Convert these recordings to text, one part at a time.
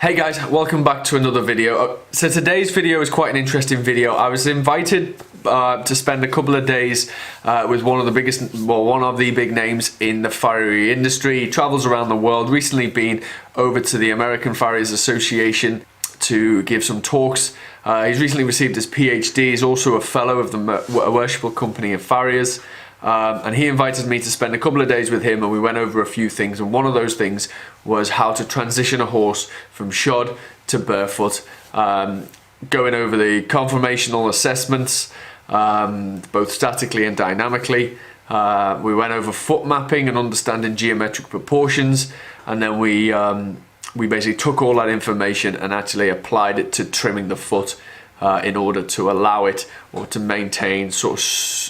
Hey guys, welcome back to another video. So today's video is quite an interesting video. I was invited to spend a couple of days with one of the big names in the farriery industry. He travels around the world, recently been over to the American Farriers Association to give some talks. He's recently received his PhD. He's also a fellow of the Worshipful Company of Farriers. And he invited me to spend a couple of days with him, and we went over a few things, and one of those things was how to transition a horse from shod to barefoot, going over the conformational assessments, both statically and dynamically. We went over foot mapping and understanding geometric proportions, and then we basically took all that information and actually applied it to trimming the foot in order to allow it, or to maintain sort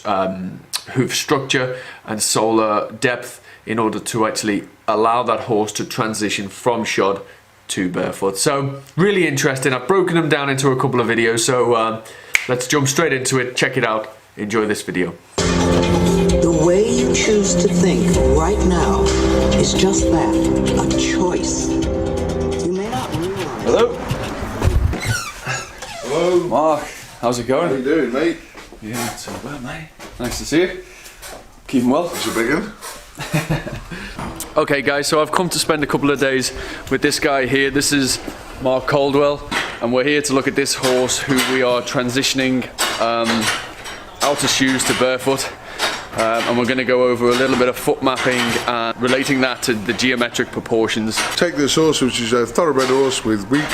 of hoof structure and solar depth, in order to actually allow that horse to transition from shod to barefoot. So really interesting. I've broken them down into a couple of videos, so let's jump straight into it. Check it out. Enjoy this video. The way you choose to think right now is just that, a choice. You may not realize. Hello. Hello. Mark, how's it going? How you doing, mate? Yeah, not so bad, mate. Nice to see you. Keeping well? It's a big one. Okay guys, so I've come to spend a couple of days with this guy here. This is Mark Caldwell, and we're here to look at this horse who we are transitioning out of shoes to barefoot. And we're going to go over a little bit of foot mapping and relating that to the geometric proportions. Take this horse, which is a thoroughbred horse with weak,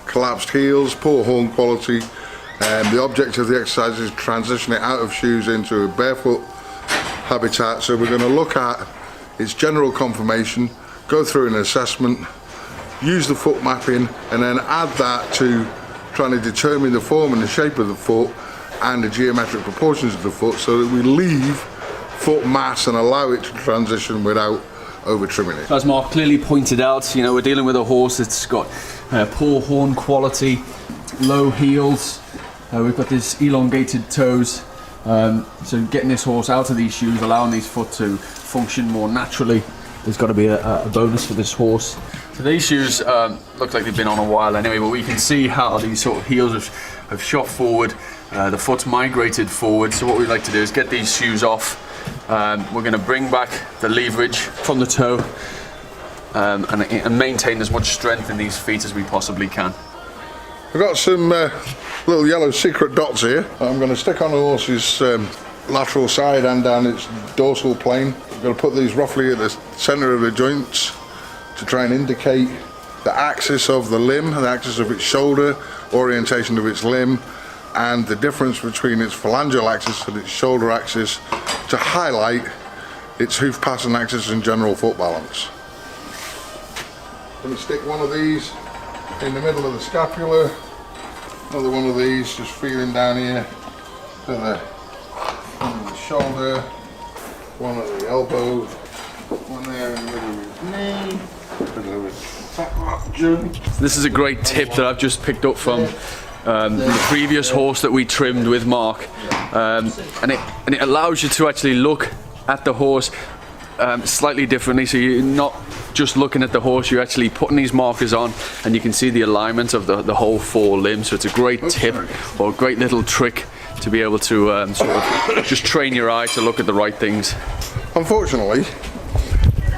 collapsed heels, poor horn quality. The object of the exercise is transition it out of shoes into a barefoot habitat. So we're going to look at its general conformation, go through an assessment, use the foot mapping, and then add that to trying to determine the form and the shape of the foot and the geometric proportions of the foot, so that we leave foot mass and allow it to transition without over trimming it. As Mark clearly pointed out, you know, we're dealing with a horse that's got poor horn quality, low heels. We've got these elongated toes, so getting this horse out of these shoes, allowing these foot to function more naturally, there's got to be a bonus for this horse. So these shoes look like they've been on a while anyway, but we can see how these sort of heels have shot forward, the foot's migrated forward. So what we'd like to do is get these shoes off. We're going to bring back the leverage from the toe and maintain as much strength in these feet as we possibly can. I've got some little yellow secret dots here. I'm going to stick on the horse's lateral side and down its dorsal plane. I'm going to put these roughly at the centre of the joints to try and indicate the axis of the limb, the axis of its shoulder, orientation of its limb, and the difference between its phalangeal axis and its shoulder axis, to highlight its hoof passing axis and general foot balance. I'm going to stick one of these in the middle of the scapula, another one of these just feeling down here to the front of the shoulder, one at the elbow, one there in the middle of his knee, middle of his fat joint. This is a great tip that I've just picked up from the previous horse that we trimmed with Mark, and it allows you to actually look at the horse slightly differently. So you're not just looking at the horse, you're actually putting these markers on, and you can see the alignment of the whole four limbs. So it's a great tip, or a great little trick to be able to sort of just train your eye to look at the right things. Unfortunately,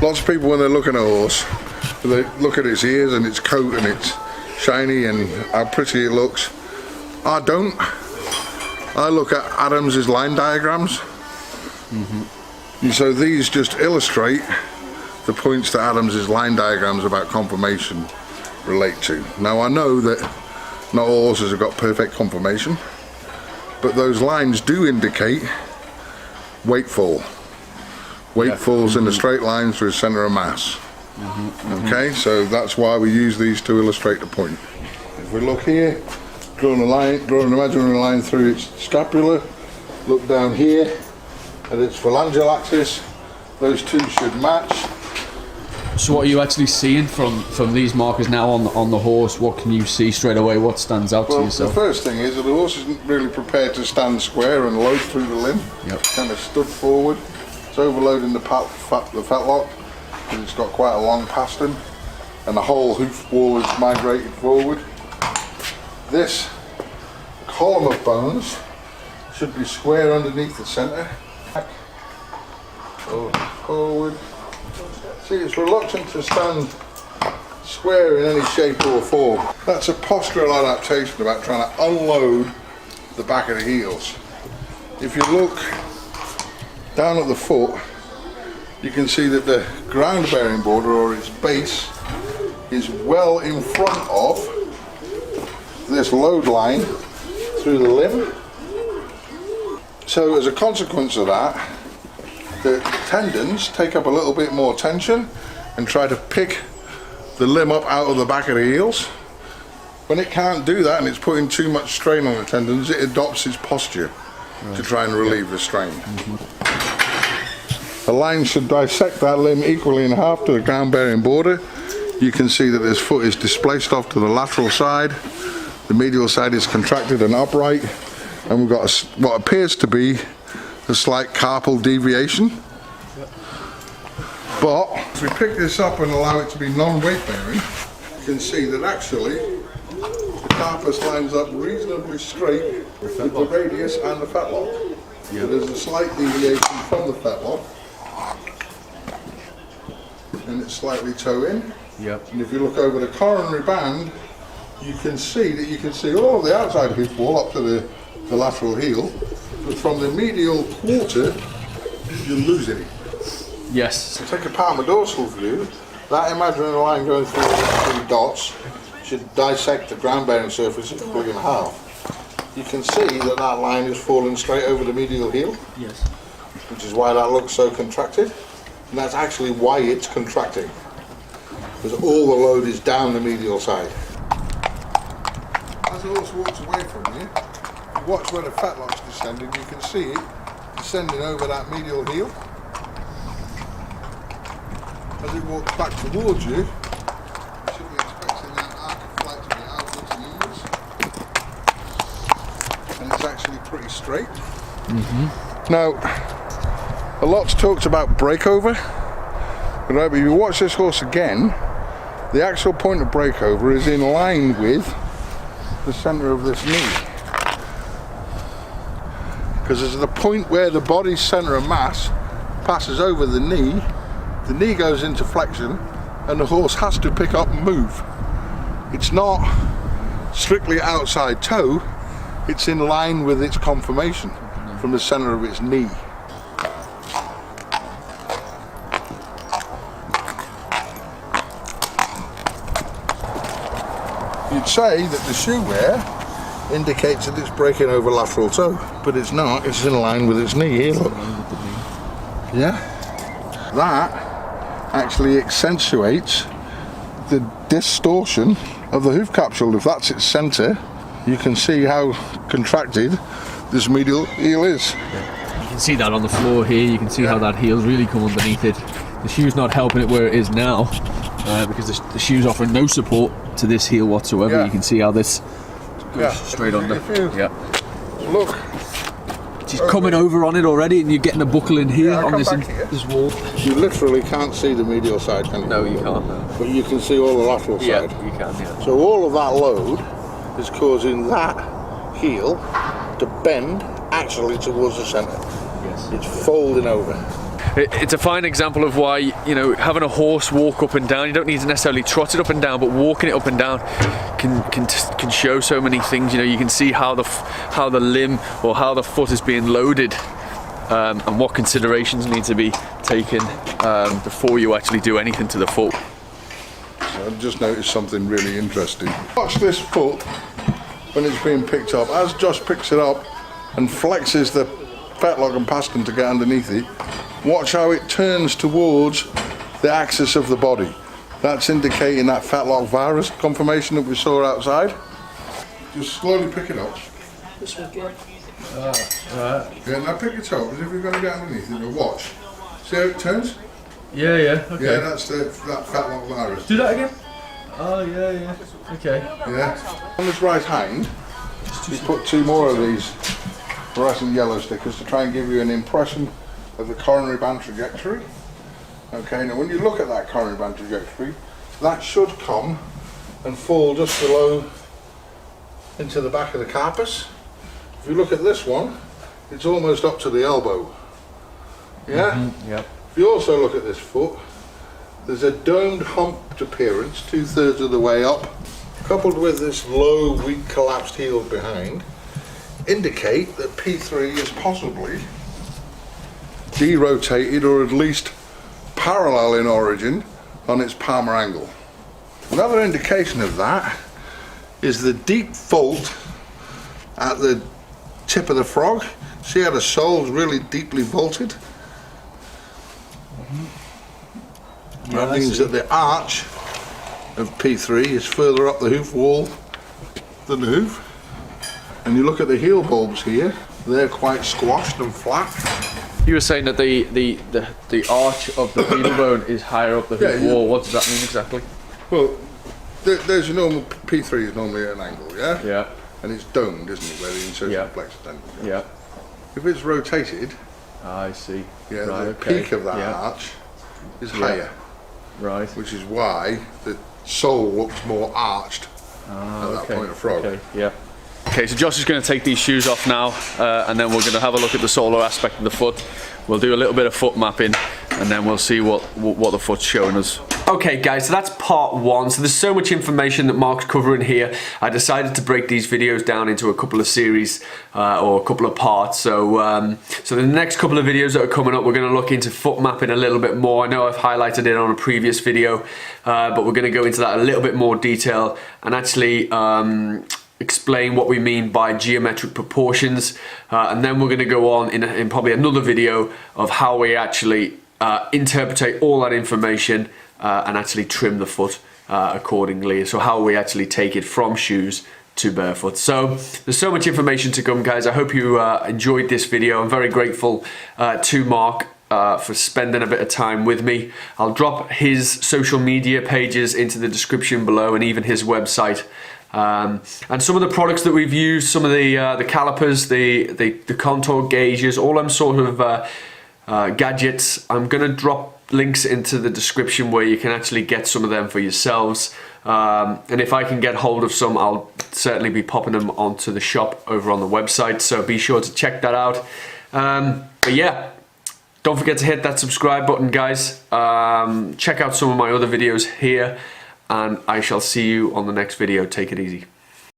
lots of people, when they're looking at a horse, they look at its ears and its coat and its shiny and how pretty it looks. I don't. I look at Adams's line diagrams. And so these just illustrate the points that Adams's line diagrams about conformation relate to. Now I know that not all horses have got perfect conformation, but those lines do indicate weight fall. Weight falls in a straight line through a centre of mass. Okay, so that's why we use these to illustrate the point. If we look here, draw an imaginary line through its scapula, look down here at its phalangeal axis, those two should match. So what are you actually seeing from these markers now on the horse? What can you see straight away? What stands out to yourself? The first thing is that the horse isn't really prepared to stand square and load through the limb. Yep. Kind of stood forward. It's overloading the fat lock, because it's got quite a long pastern. and the whole hoof wall is migrated forward. This column of bones should be square underneath the centre. Forward. See, it's reluctant to stand square in any shape or form. That's a postural adaptation about trying to unload the back of the heels. If you look down at the foot, you can see that the ground bearing border, or its base, is well in front of this load line through the limb. So as a consequence of that, the tendons take up a little bit more tension and try to pick the limb up out of the back of the heels. When it can't do that and it's putting too much strain on the tendons, it adopts its posture to try and relieve the strain. The line should dissect that limb equally in half to the ground bearing border. You can see that this foot is displaced off to the lateral side. The medial side is contracted and upright, and we've got what appears to be a slight carpal deviation. But if we pick this up and allow it to be non-weight bearing, you can see that actually the carpus lines up reasonably straight with the radius and the fetlock. Yeah. There's a slight deviation from the fetlock, and it's slightly toe in. Yep. And if you look over the coronary band, you can see all of the outside hoof wall up to the lateral heel, but from the medial quarter, you're losing it. Yes. So take a palmadorsal view. That imaginary line going through the three dots should dissect the ground bearing surface of the foot in half. You can see that that line is falling straight over the medial heel. Yes. Which is why that looks so contracted. And that's actually why it's contracting. Because all the load is down the medial side. As the horse walks away from you, watch where the fetlock's descending. You can see it descending over that medial heel. As it walks back towards you, you should be expecting that arc of flight to be outwards and inwards. And it's actually pretty straight. Now, a lot's talked about breakover. But if you watch this horse again, the actual point of breakover is in line with the centre of this knee. Because it's the point where the body's centre of mass passes over the knee goes into flexion, and the horse has to pick up and move. It's not strictly outside toe, it's in line with its conformation from the centre of its knee. You'd say that the shoe wear indicates that it's breaking over lateral toe, but it's not, it's in line with its knee. Here, look. Yeah? That actually accentuates the distortion of the hoof capsule. If that's its centre, you can see how contracted this medial heel is. You can see that on the floor here, you can see how that heel's really come underneath it. The shoe's not helping it where it is now, because the shoe's offering no support to this heel whatsoever. Yeah. You can see how this goes straight under. Look. She's coming over on it already, and you're getting a buckle in here on this wall. You literally can't see the medial side, can you? No, you can't. No. But you can see all the lateral side. Yeah, you can. Yeah. So all of that load is causing that heel to bend actually towards the centre. Yes. It's folding over. It's a fine example of why, you know, having a horse walk up and down, you don't need to necessarily trot it up and down, but walking it up and down can show so many things. You know, you can see how the limb or how the foot is being loaded, and what considerations need to be taken before you actually do anything to the foot. I've just noticed something really interesting. Watch this foot when it's being picked up. As Josh picks it up and flexes the fetlock and pastern to get underneath it, watch how it turns towards the axis of the body. That's indicating that fetlock virus conformation that we saw outside. Just slowly pick it up. This one, George. Yeah, now pick it up as if you're going to get underneath it. Now watch. See how it turns? Yeah, yeah, okay. Yeah, that's that fetlock virus. Do that again? Oh, yeah, yeah. Okay. Yeah. On this right hand, you put two more of these fluorescent yellow stickers to try and give you an impression of the coronary band trajectory. Okay, now when you look at that coronary band trajectory, that should come and fall just below into the back of the carpus. If you look at this one, it's almost up to the elbow. Yeah? Yep. If you also look at this foot, there's a domed humped appearance 2/3 of the way up, coupled with this low, weak, collapsed heel behind, indicate that P3 is possibly derotated or at least parallel in origin on its palmar angle. Another indication of that is the deep vault at the tip of the frog. See how the sole's really deeply vaulted? That means that the arch of P3 is further up the hoof wall than the hoof. And you look at the heel bulbs here, they're quite squashed and flat. You were saying that the arch of the pedal bone is higher up the hoof wall. What does that mean exactly? Well, there's your normal P3 is normally at an angle, yeah? Yeah. And it's domed, isn't it, where the insertion plexus ends. Yeah. If it's rotated, I see. yeah, Right, the okay. peak of that arch is higher. Right. Which is why the sole looks more arched at that point of frog. Okay. Yeah. Okay, so Josh is going to take these shoes off now, and then we're going to have a look at the solar aspect of the foot. We'll do a little bit of foot mapping, and then we'll see what the foot's showing us. Okay guys, so that's part one. So there's so much information that Mark's covering here. I decided to break these videos down into a couple of series or a couple of parts. So so the next couple of videos that are coming up, we're going to look into foot mapping a little bit more. I know I've highlighted it on a previous video, but we're going to go into that a little bit more detail and actually explain what we mean by geometric proportions, and then we're going to go on in probably another video of how we actually interpret all that information and actually trim the foot accordingly. So how we actually take it from shoes to barefoot. So there's so much information to come, guys. I hope you enjoyed this video. I'm very grateful to Mark for spending a bit of time with me. I'll drop his social media pages into the description below, and even his website. And some of the products that we've used, some of the calipers, the contour gauges, all them sort of gadgets, I'm going to drop links into the description where you can actually get some of them for yourselves. And if I can get hold of some, I'll certainly be popping them onto the shop over on the website. So be sure to check that out. But yeah, don't forget to hit that subscribe button, guys. Check out some of my other videos here, and I shall see you on the next video. Take it easy.